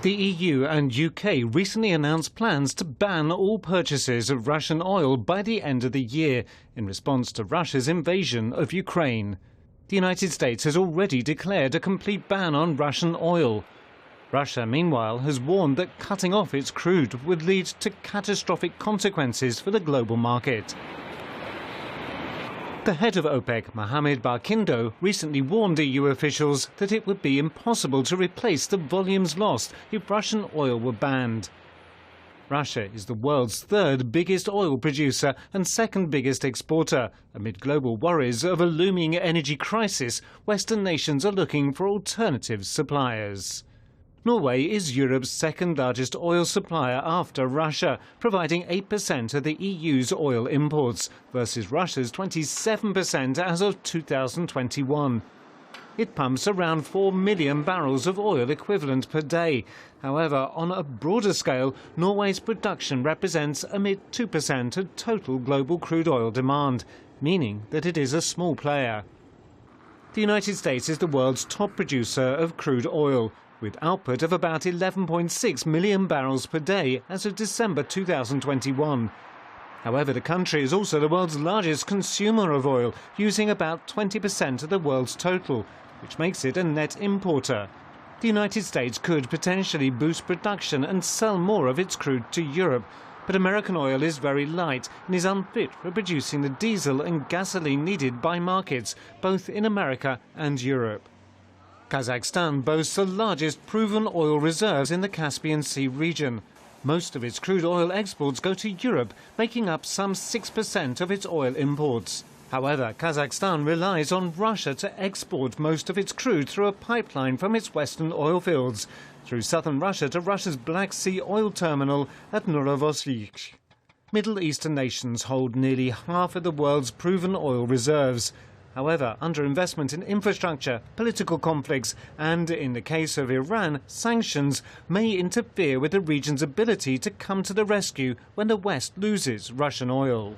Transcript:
The EU and UK recently announced plans to ban all purchases of Russian oil by the end of the year in response to Russia's invasion of Ukraine. The United States has already declared a complete ban on Russian oil. Russia, meanwhile, has warned that cutting off its crude would lead to catastrophic consequences for the global market. The head of OPEC, Mohammed Barkindo, recently warned EU officials that it would be impossible to replace the volumes lost if Russian oil were banned. Russia is the world's third biggest oil producer and second biggest exporter. Amid global worries of a looming energy crisis, Western nations are looking for alternative suppliers. Norway is Europe's second largest oil supplier after Russia, providing 8% of the EU's oil imports, versus Russia's 27% as of 2021. It pumps around 4 million barrels of oil equivalent per day. However, on a broader scale, Norway's production represents a mere 2% of total global crude oil demand, meaning that it is a small player. The United States is the world's top producer of crude oil, with output of about 11.6 million barrels per day as of December 2021. However, the country is also the world's largest consumer of oil, using about 20% of the world's total, which makes it a net importer. The United States could potentially boost production and sell more of its crude to Europe, but American oil is very light and is unfit for producing the diesel and gasoline needed by markets, both in America and Europe. Kazakhstan boasts the largest proven oil reserves in the Caspian Sea region. Most of its crude oil exports go to Europe, making up some 6% of its oil imports. However, Kazakhstan relies on Russia to export most of its crude through a pipeline from its western oil fields, through southern Russia to Russia's Black Sea oil terminal at Novorossiysk. Middle Eastern nations hold nearly half of the world's proven oil reserves. However, underinvestment in infrastructure, political conflicts and, in the case of Iran, sanctions may interfere with the region's ability to come to the rescue when the West loses Russian oil.